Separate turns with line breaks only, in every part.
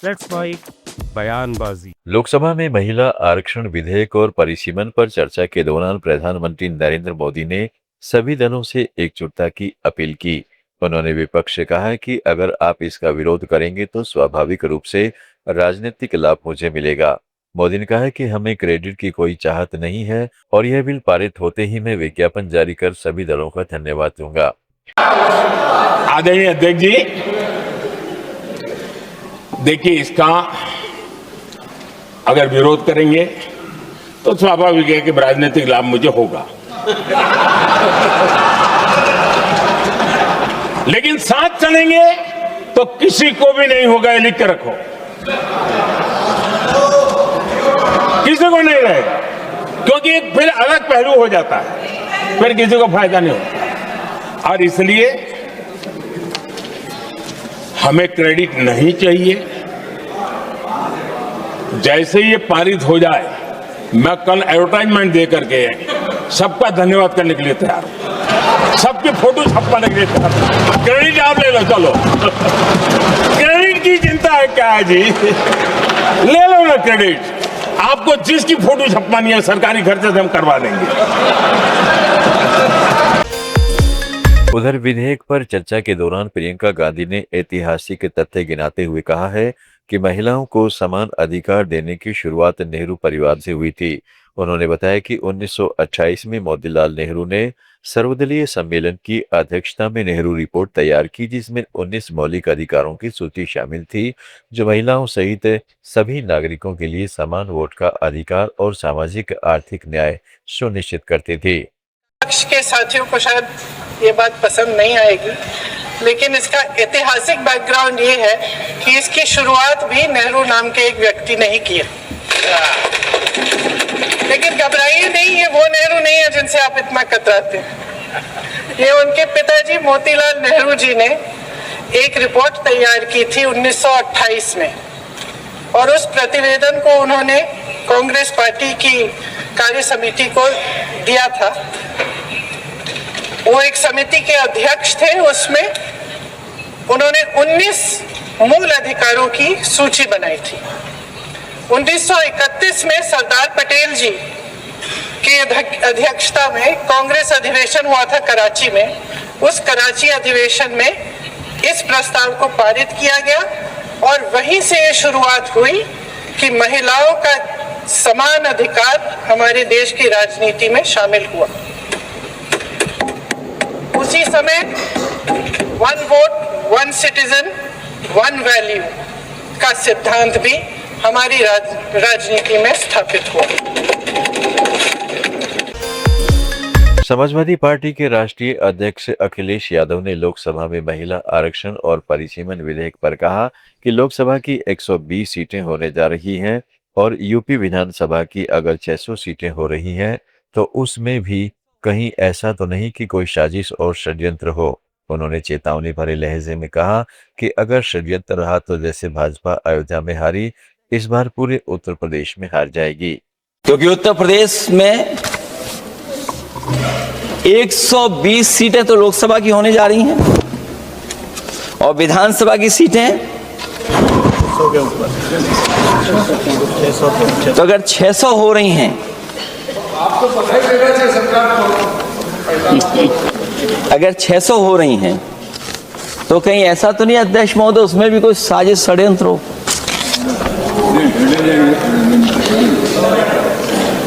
Let's fight बयानबाजी।
लोकसभा में महिला आरक्षण विधेयक और परिसीमन पर चर्चा के दौरान प्रधानमंत्री नरेंद्र मोदी ने सभी दलों से एकजुटता की अपील की। उन्होंने विपक्ष से कहा कि अगर आप इसका विरोध करेंगे तो स्वाभाविक रूप से राजनीतिक लाभ मुझे मिलेगा। मोदी ने कहा कि हमें क्रेडिट की कोई चाहत नहीं है और यह बिल पारित होते ही मैं विज्ञापन जारी कर सभी दलों का धन्यवाद दूंगा।
आदरणीय अध्यक्ष जी, देखिए, इसका अगर विरोध करेंगे तो स्वाभाविक है कि राजनीतिक लाभ मुझे होगा, लेकिन साथ चलेंगे तो किसी को भी नहीं होगा, ये लिख के रखो। किसी को नहीं रहेगा, क्योंकि फिर अलग पहलू हो जाता है, फिर किसी को फायदा नहीं होता। और इसलिए हमें क्रेडिट नहीं चाहिए। जैसे ये पारित हो जाए, मैं कल एडवर्टाइजमेंट दे करके सबका धन्यवाद करने के लिए तैयार हूं, सबकी फोटो छपवाने के लिए तैयार हूं। क्रेडिट आप ले लो, चलो। क्रेडिट की चिंता है क्या है जी? ले लो ना क्रेडिट। आपको जिसकी फोटो छपवानी है सरकारी खर्चे से हम करवा देंगे।
उधर विधेयक पर चर्चा के दौरान प्रियंका गांधी ने ऐतिहासिक तथ्य गिनाते हुए कहा है कि महिलाओं को समान अधिकार देने की शुरुआत नेहरू परिवार से हुई थी। उन्होंने बताया कि 1928 में मोतीलाल नेहरू ने सर्वदलीय सम्मेलन की अध्यक्षता में नेहरू रिपोर्ट तैयार की, जिसमें 19 मौलिक अधिकारों की सूची शामिल थी, जो महिलाओं सहित सभी नागरिकों के लिए समान वोट का अधिकार और सामाजिक आर्थिक न्याय सुनिश्चित करते थे।
पक्ष के साथियों को शायद ये बात पसंद नहीं आएगी, लेकिन इसका ऐतिहासिक बैकग्राउंड ये है कि इसकी शुरुआत भी नेहरू नाम के एक व्यक्ति ने ही की। लेकिन घबराइए नहीं, ये वो नेहरू नहीं है जिनसे आप इतना कतराते हैं। ये उनके पिताजी मोतीलाल नेहरू जी ने एक रिपोर्ट तैयार की थी 1928 में, और उस प्रतिवेदन को उन्होंने कांग्रेस पार्टी की कार्य समिति को दिया था। वो एक समिति के अध्यक्ष थे। उसमें उन्होंने 19 मूल अधिकारों की सूची बनाई थी। 1931 में सरदार पटेल जी की अध्यक्षता में कांग्रेस अधिवेशन हुआ था कराची में। उस कराची अधिवेशन में इस प्रस्ताव को पारित किया गया और वहीं से ये शुरुआत हुई कि महिलाओं का समान अधिकार हमारे देश की राजनीति में शामिल हुआ। उसी समय one vote one citizen one value का सिद्धांत भी हमारी राजनीति में स्थापित हुआ।
समाजवादी पार्टी के राष्ट्रीय अध्यक्ष अखिलेश यादव ने लोकसभा में महिला आरक्षण और परिसीमन विधेयक पर कहा कि लोकसभा की 120 सीटें होने जा रही हैं और यूपी विधानसभा की अगर 600 सीटें हो रही हैं तो उसमें भी कहीं ऐसा तो नहीं कि कोई साजिश और षड्यंत्र हो। उन्होंने चेतावनी भरे लहजे में कहा कि अगर षड्यंत्र रहा तो जैसे भाजपा अयोध्या में हारी, इस बार पूरे उत्तर प्रदेश में हार जाएगी।
क्योंकि उत्तर प्रदेश में 120 सीटें तो लोकसभा की होने जा रही हैं और विधानसभा की सीटें तो अगर 600 हो रही हैं, अगर 600 हो रही हैं तो कहीं ऐसा तो नहीं अध्यक्ष महोदय उसमें भी कोई साजिश षड्यंत्र हो?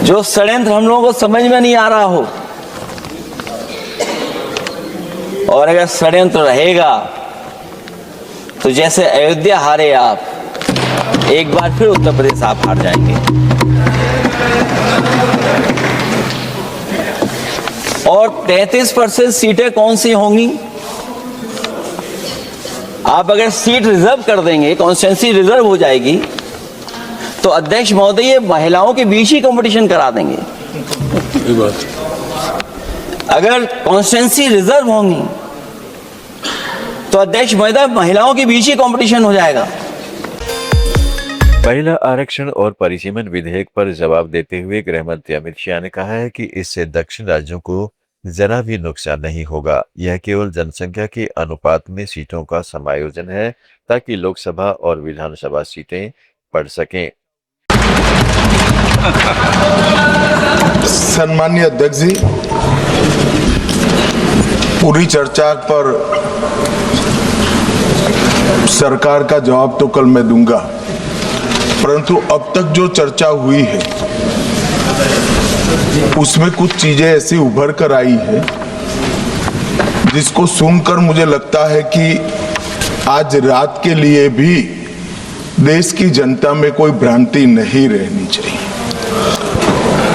जो षड्यंत्र हम लोगों को समझ में नहीं आ रहा हो, और अगर षड्यंत्र रहेगा तो जैसे अयोध्या हारे आप, एक बार फिर उत्तर प्रदेश आप हार जाएंगे। और 33% सीटें कौन सी होंगी? आप अगर सीट रिजर्व कर देंगे, कॉन्स्टिट्यूंसी रिजर्व हो जाएगी, तो अध्यक्ष महोदय ये महिलाओं के बीच ही कंपटीशन करा देंगे। अगर कॉन्स्टिट्यूंसी रिजर्व होंगी तो अध्यक्ष महोदय महिलाओं के बीच ही कंपटीशन हो जाएगा।
महिला आरक्षण और परिसीमन विधेयक पर जवाब देते हुए गृह मंत्री अमित शाह ने कहा है कि इससे दक्षिण राज्यों को जरा भी नुकसान नहीं होगा। यह केवल जनसंख्या के अनुपात में सीटों का समायोजन है ताकि लोकसभा और विधानसभा सीटें बढ़ सकें।
सम्मानीय अध्यक्ष जी, पूरी चर्चा पर सरकार का जवाब तो कल मैं दूंगा, परंतु अब तक जो चर्चा हुई है उसमें कुछ चीजें ऐसी उभर कर आई है जिसको सुनकर मुझे लगता है कि आज रात के लिए भी देश की जनता में कोई भ्रांति नहीं रहनी चाहिए।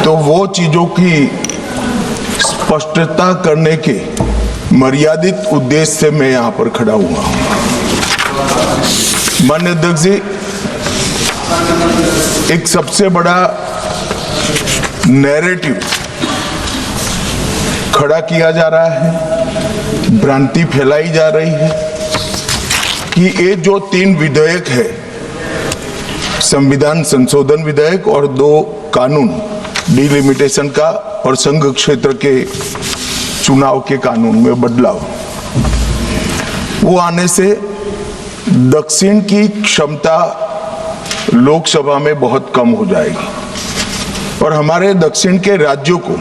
तो वो चीजों की स्पष्टता करने के मर्यादित उद्देश्य से मैं यहां पर खड़ा हुआ हूं। माननीय अध्यक्ष जी, एक सबसे बड़ा नैरेटिव खड़ा किया जा रहा है, भ्रांति फैलाई जा रही है कि ये जो 3 विधेयक है, संविधान संशोधन विधेयक और 2 कानून, डिलिमिटेशन का और संघ क्षेत्र के चुनाव के कानून में बदलाव, वो आने से दक्षिण की क्षमता लोकसभा में बहुत कम हो जाएगी और हमारे दक्षिण के राज्यों को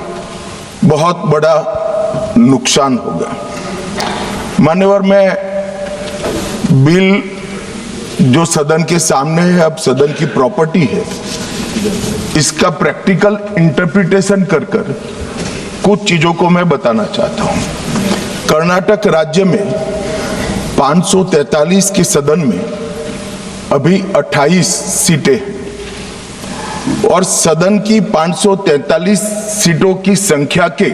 बहुत बड़ा नुकसान होगा। मान्यवर, मैं बिल जो सदन के सामने है, अब सदन की प्रॉपर्टी है, इसका प्रैक्टिकल इंटरप्रिटेशन कर कुछ चीजों को मैं बताना चाहता हूं। कर्नाटक राज्य में 543 के सदन में अभी 28 सीटें हैं और सदन की 543 सीटों की संख्या के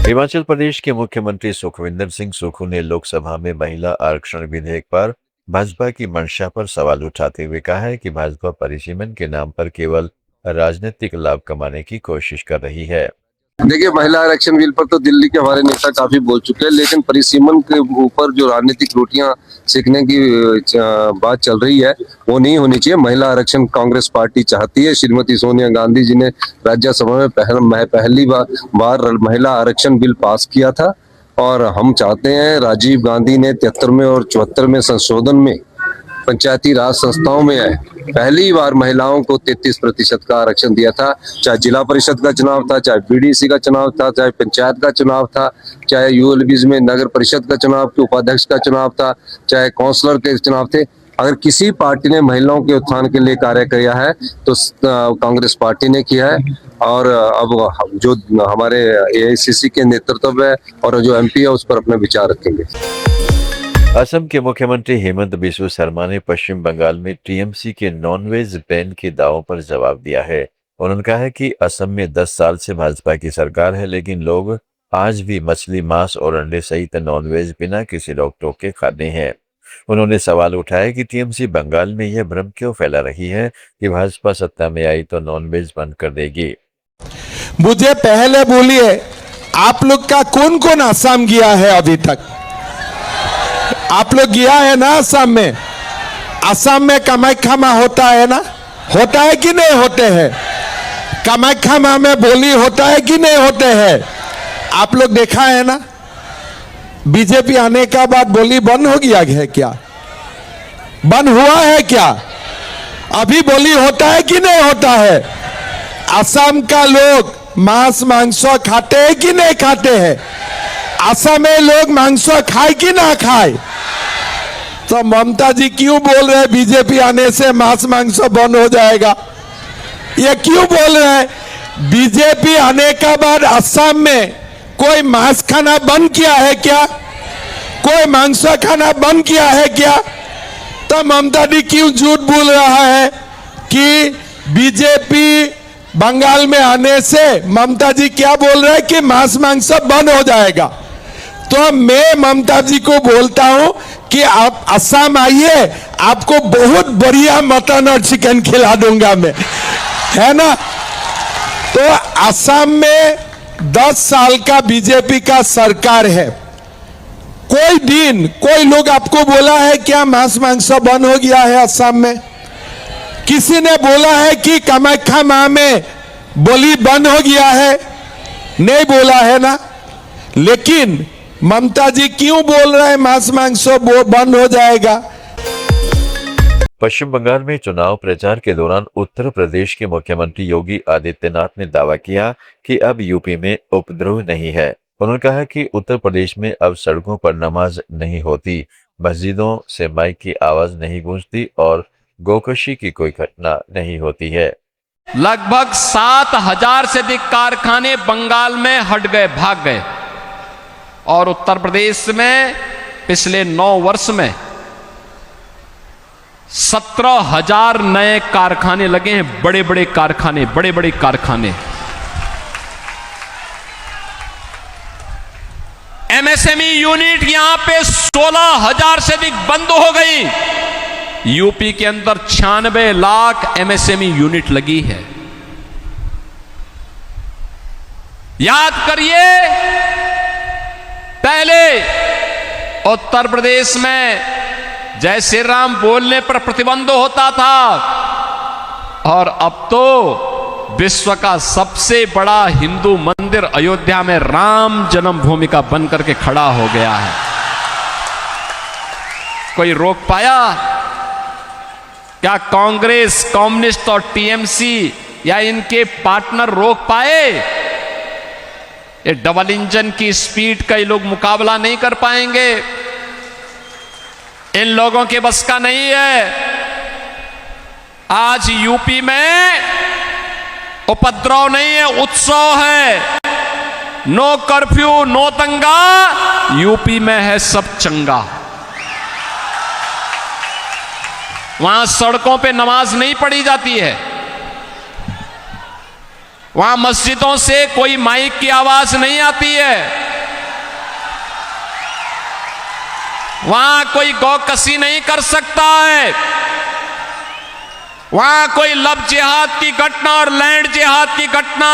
हिमाचल प्रदेश के मुख्यमंत्री सुखविंदर सिंह सुक्खू ने लोकसभा में महिला आरक्षण विधेयक पर भाजपा की मंशा पर सवाल उठाते हुए कहा है कि भाजपा परिसीमन के नाम पर केवल राजनीतिक लाभ कमाने की कोशिश कर रही है।
देखिए, महिला आरक्षण बिल पर तो दिल्ली के हमारे नेता काफी बोल चुके हैं, लेकिन परिसीमन के ऊपर जो राजनीतिक रोटियां सेकने की बात चल रही है वो नहीं होनी चाहिए। महिला आरक्षण कांग्रेस पार्टी चाहती है। श्रीमती सोनिया गांधी जी ने राज्यसभा में पहली बार महिला आरक्षण बिल पास किया था और हम चाहते हैं, राजीव गांधी ने 73 में और 74 में संशोधन में पंचायती राज संस्थाओं में पहली बार महिलाओं को 33% का आरक्षण दिया था। चाहे जिला परिषद का चुनाव था, चाहे बीडीसी का चुनाव था, चाहे पंचायत का चुनाव था, चाहे यूएलबीज में नगर परिषद का चुनाव के उपाध्यक्ष का चुनाव था, चाहे काउंसलर के चुनाव थे। अगर किसी पार्टी ने महिलाओं के उत्थान के लिए कार्य किया है तो कांग्रेस पार्टी ने किया है और अब जो हमारे एआईसीसी के नेतृत्व है और जो एमपी है उस पर अपने विचार रखेंगे।
असम के मुख्यमंत्री हेमंत बिस्वा शर्मा ने पश्चिम बंगाल में टीएमसी के नॉनवेज बैन के दावों पर जवाब दिया है। उन्होंने कहा है कि असम में 10 साल से भाजपा की सरकार है, लेकिन लोग आज भी मछली, मांस और अंडे सहित नॉनवेज बिना किसी रोक टोक के खाते हैं। उन्होंने सवाल उठाया कि टीएमसी बंगाल में यह भ्रम क्यों फैला रही है कि भाजपा सत्ता में आई तो नॉनवेज बंद कर देगी।
मुझे पहले बोलिए, आप लोग का कौन कौन असम गया है अभी तक? आप लोग गया है ना असम में? असम में कामाख्या मां होता है ना? होता है कि नहीं होते हैं? कामाख्या मां में बोली होता है कि नहीं होते हैं? आप लोग देखा है ना? बीजेपी आने का बाद बोली बंद हो गया है क्या? बंद हुआ है क्या? अभी बोली होता है कि नहीं होता है? असम का लोग मांस मांस खाते हैं कि नहीं खाते हैं? असम में लोग मांस खाए कि ना खाए? तो ममता जी क्यों बोल रहे हैं बीजेपी आने से मांस बंद हो जाएगा? ये क्यों बोल रहे हैं? बीजेपी आने का बाद असम में कोई मांस खाना बंद किया है क्या? कोई मांस खाना बंद किया है क्या? तो ममता जी क्यों झूठ बोल रहा है कि बीजेपी बंगाल में आने से ममता जी क्या बोल रहे हैं कि मांस बंद हो जाएगा? तो मैं ममता जी को बोलता हूं कि आप असम आइए, आपको बहुत बढ़िया मटन और चिकन खिला दूंगा मैं, है ना? तो असम में 10 साल का बीजेपी का सरकार है। कोई दिन कोई लोग आपको बोला है क्या मांस बंद हो गया है असम में? किसी ने बोला है कि कामाख्या मां में बलि बंद हो गया है? नहीं बोला है ना, लेकिन ममता जी क्यों बोल रहे हैं मांस मांस बंद हो जाएगा?
पश्चिम बंगाल में चुनाव प्रचार के दौरान उत्तर प्रदेश के मुख्यमंत्री योगी आदित्यनाथ ने दावा किया कि अब यूपी में उपद्रव नहीं है। उन्होंने कहा कि उत्तर प्रदेश में अब सड़कों पर नमाज नहीं होती, मस्जिदों से माइक की आवाज नहीं गूंजती और गोकशी की कोई घटना नहीं होती है।
लगभग 7,000 से अधिक कारखाने बंगाल में हट गए, भाग गए, और उत्तर प्रदेश में पिछले 9 वर्ष में 17,000 नए कारखाने लगे हैं, बड़े बड़े कारखाने। एमएसएमई यूनिट यहां पे 16,000 से अधिक बंद हो गई। यूपी के अंदर 96 लाख एमएसएमई यूनिट लगी है। याद करिए, पहले उत्तर प्रदेश में जय श्री राम बोलने पर प्रतिबंध होता था, और अब तो विश्व का सबसे बड़ा हिंदू मंदिर अयोध्या में राम जन्मभूमि का बन करके खड़ा हो गया है। कोई रोक पाया? क्या कांग्रेस, कम्युनिस्ट और टीएमसी या इनके पार्टनर रोक पाए? ये डबल इंजन की स्पीड का ये लोग मुकाबला नहीं कर पाएंगे। इन लोगों के बस का नहीं है। आज यूपी में उपद्रव नहीं है, उत्सव है। नो कर्फ्यू, नो दंगा, यूपी में है सब चंगा। वहां सड़कों पे नमाज नहीं पढ़ी जाती है, वहां मस्जिदों से कोई माइक की आवाज नहीं आती है, वहां कोई गौकसी नहीं कर सकता है, वहां कोई लव जिहाद की घटना और लैंड जिहाद की घटना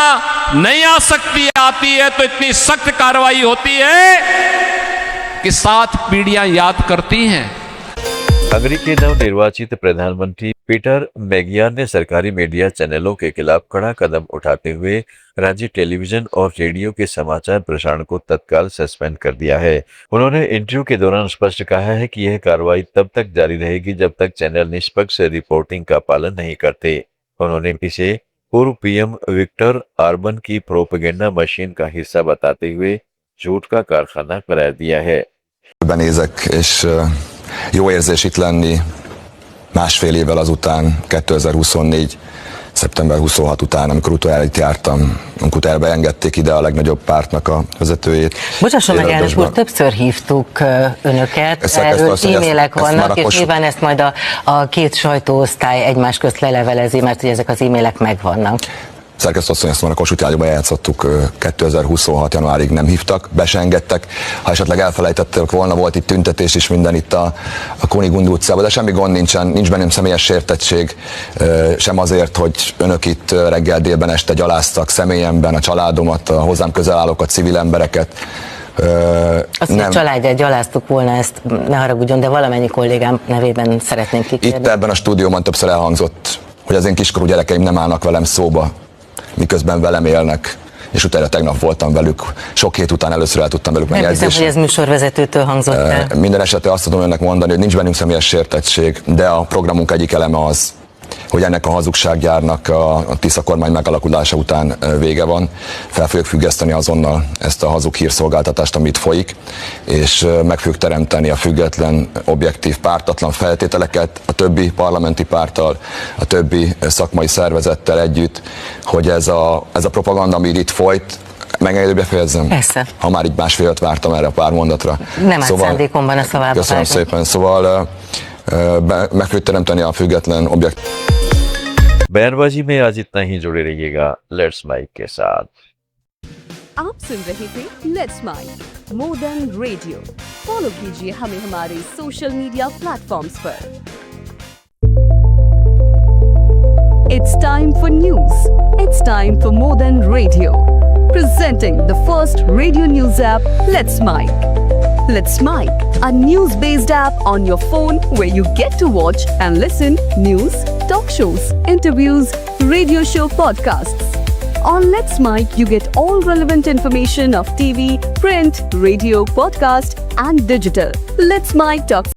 नहीं आ सकती। आती है तो इतनी सख्त कार्रवाई होती है कि 7 पीढ़ियां याद करती हैं।
हंगरी के नवनिर्वाचित प्रधानमंत्री पीटर मैगियार ने सरकारी मीडिया चैनलों के खिलाफ कड़ा कदम उठाते हुए राज्य टेलीविजन और रेडियो के समाचार प्रसारण को तत्काल सस्पेंड कर दिया है। उन्होंने इंटरव्यू के दौरान स्पष्ट कहा है कि यह कार्रवाई तब तक जारी रहेगी जब तक चैनल निष्पक्ष रिपोर्टिंग का पालन नहीं करते। उन्होंने इसे पूर्व पीएम विक्टर ऑर्बन की प्रोपेगेंडा मशीन का हिस्सा बताते हुए झूठ का कारखाना करार दिया है।
Benézek, és jó érzés itt lenni másfél évvel azután, 2024. szeptember 26 után, amikor utoljára itt jártam, amikor utána beengedték ide a legnagyobb pártnak a vezetőjét.
Bocsásson meg, elnök úr, többször hívtuk önöket, erről e-mailek vannak, és nyilván ezt majd a két sajtóosztály egymás közt lelevelezi, mert ugye ezek az e-mailek megvannak.
Szerkesztő asszony, ezt már a Kossuth ágyban eljátszottuk, 2026. januárig nem hívtak, be se engedtek. Ha esetleg elfelejtettek volna, volt itt tüntetés is, minden itt a Kunigund utcában, de semmi gond nincsen, nincs bennem személyes sértettség, sem azért, hogy önök itt reggel, délben, este gyaláztak személyemben, a családomat, a hozzám közel állókat, civil embereket.
Azt, hogy a családját gyaláztuk volna, ezt ne haragudjon, de valamennyi kollégám nevében szeretném kikérni.
Itt ebben a stúdióban többször elhangzott, hogy az én kiskorú gyerekeim nem állnak velem szóba, miközben velem élnek, és utána tegnap voltam velük, sok hét után először el tudtam velük megjegyzést.
Nem hiszem, hogy ez műsorvezetőtől hangzott el.
Minden esetre azt tudom önnek mondani, hogy nincs bennünk személyes sértettség, de a programunk egyik eleme az, hogy ennek a hazugsággyárnak a Tisza kormány megalakulása után vége van. Fel fogjuk függeszteni azonnal ezt a hazug hírszolgáltatást, amit folyik, és meg fogjuk teremteni a független, objektív, pártatlan feltételeket a többi parlamenti párttal, a többi szakmai szervezettel együtt, hogy ez a propaganda, ami itt folyt, megengedő befejezzem?
Persze.
Ha már így másfél évet vártam erre a pár mondatra.
Nem állt szándékomban a szavába.
Köszönöm szépen. Szóval meg fogjuk teremteni a független objektív.
बयानबाजी में आज इतना ही, जुड़े रहिएगा let's mic के साथ।
आप सुन रहे थे let's mike modern radio. Follow कीजिए हमें हमारे सोशल मीडिया प्लेटफॉर्म्स पर। It's time for news. It's time for Modern Radio. Presenting the first radio news app, Let's Mike. Let's Mike, a news-based app on your phone where you get to watch and listen news, talk shows, interviews, radio show podcasts. On Let's Mic, you get all relevant information of TV, print, radio, podcast, and digital. Let's Mic talks